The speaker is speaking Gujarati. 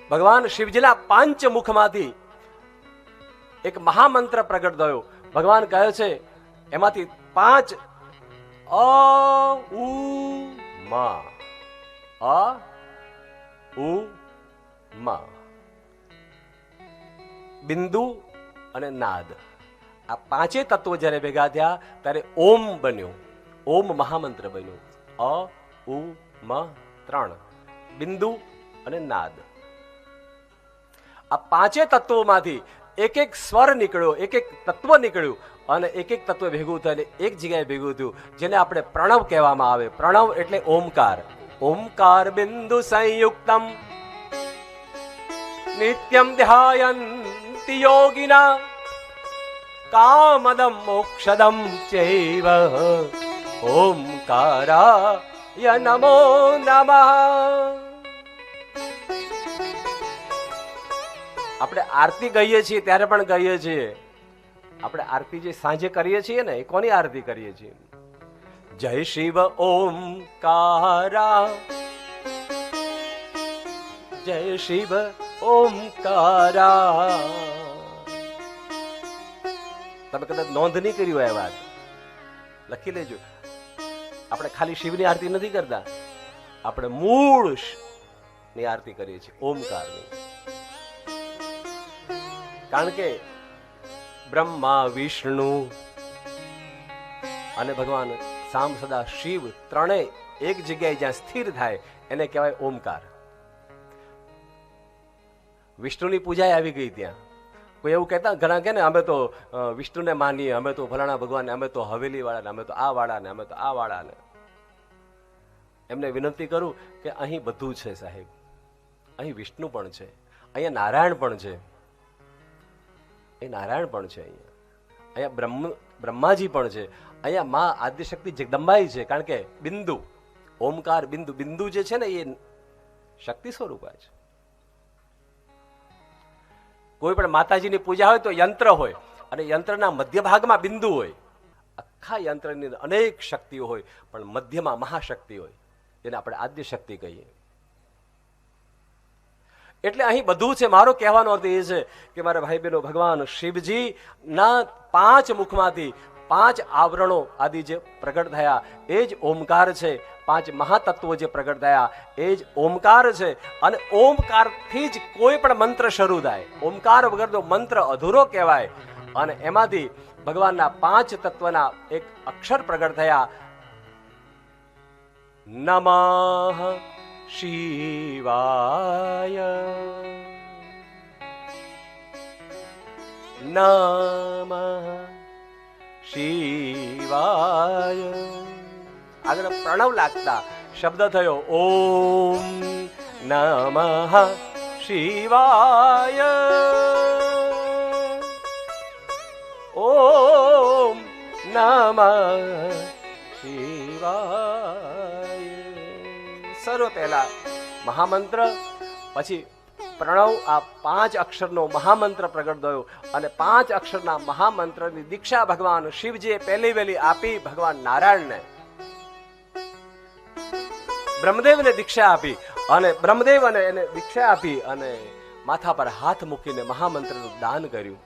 ભગવાન શિવજીના પાંચ મુખમાંથી એક મહામંત્ર પ્રગટ થયો. ભગવાન કહે છે એમાંથી 5 અ ઉ મા, અ ઉ મા, બિંદુ અને નાદ. આ પાંચે તત્વો જ્યારે ભેગા થયા ત્યારે ઓમ બન્યો. ઓમ મહામંત્ર બન્યો. અ ઉ મ 3, બિંદુ અને નાદ. આ પાંચે તત્વોમાંથી એક એક સ્વર નીકળ્યો, એક એક તત્વ નીકળ્યું અને એક એક તત્વ ભેગું થઈને એક જગ્યાએ ભેગું થયું, જેને આપણે પ્રણવ કહેવામાં આવે. પ્રણવ એટલે ઓમકાર. ઓમકાર બિંદુ સંયુક્તમ નિત્યમ ધ્યાયન્તિ યોગિના કામદમ મોક્ષદમ ચૈવ ઓમકારાય નમો નમઃ. આપણે આરતી કહીએ છીએ ત્યારે પણ કહીએ છીએ, આપણે આરતી જે સાંજે કરીએ છીએ ને, એ કોની આરતી કરીએ છીએ? જય શિવ ઓમકારા, જય શિવ ઓમકારા. તમે કદાચ નોંધ નહીં કરી હોય, વાત લખી લેજો. આપણે ખાલી શિવની આરતી નથી કરતા, આપણે મૂળ ની આરતી કરીએ છીએ, ઓમકારની. કારણ કે બ્રહ્મા, વિષ્ણુ અને ભગવાન સામ સદા શિવ ત્રણેય એક જગ્યાએ જ્યાં સ્થિર થાય એને કહેવાય ઓમકાર. વિષ્ણુની પૂજા આવી ગઈ ત્યાં. કોઈ એવું કહેતા ઘણા કે ને અમે તો વિષ્ણુને માનીએ, અમે તો ફલાણા ભગવાન, અમે તો હવેલી વાળાને, અમે તો આ વાળાને, અમે તો આ વાળાને. એમને વિનંતી કરું કે અહીં બધું છે સાહેબ. અહીં વિષ્ણુ પણ છે, અહીંયા નારાયણ પણ છે, એ નારાયણ પણ છે, અહીંયા બ્રહ્માજી પણ છે, અહીંયા માં આદ્યશક્તિ જગદંબાઈ છે. કારણ કે બિંદુ, ઓમકાર બિંદુ, બિંદુ જે છે ને એ શક્તિ સ્વરૂપા છે. કોઈ પણ માતાજીની પૂજા હોય તો યંત્ર હોય અને યંત્રના મધ્ય ભાગમાં બિંદુ હોય. આખા યંત્રની અનેક શક્તિઓ હોય પણ મધ્યમાં મહાશક્તિ હોય, જેને આપણે આદ્ય શક્તિ કહીએ. એટલે અહીં બધું છે. મારો કહેવાનો અર્થ એ છે કે મારા ભાઈ બહેનો, ભગવાન શિવજી ના 5 મુખમાંથી 5 આવરણો આદિ જે પ્રગટ થયા એ જ ઓમકાર છે. 5 મહાતત્વો જે પ્રગટ થયા એ જ ઓમકાર છે. અને ઓમકારથી જ કોઈ પણ મંત્ર શરૂ થાય. ઓમકાર વગરનો મંત્ર અધૂરો કહેવાય. અને એમાંથી ભગવાનના 5 તત્વના એક અક્ષર પ્રગટ થયા. નમઃ શિવાય, નમઃ શિવાય. આગળ પ્રણવ લાગતા શબ્દ થયો ઓમ નમઃ શિવાય, ઓમ નમઃ શિવાય. સર્વ પહેલા મહામંત્ર, પછી પ્રણવ. આ 5 અક્ષરનો મહામંત્ર પ્રગટ થયો અને 5 અક્ષરના મહામંત્રની દીક્ષા ભગવાન શિવજીએ પહેલી વહેલી આપી ભગવાન નારાયણને. બ્રહ્મદેવને દીક્ષા આપી અને બ્રહ્મદેવ અને એને દીક્ષા આપી અને માથા પર હાથ મૂકીને મહામંત્રનું દાન કર્યું.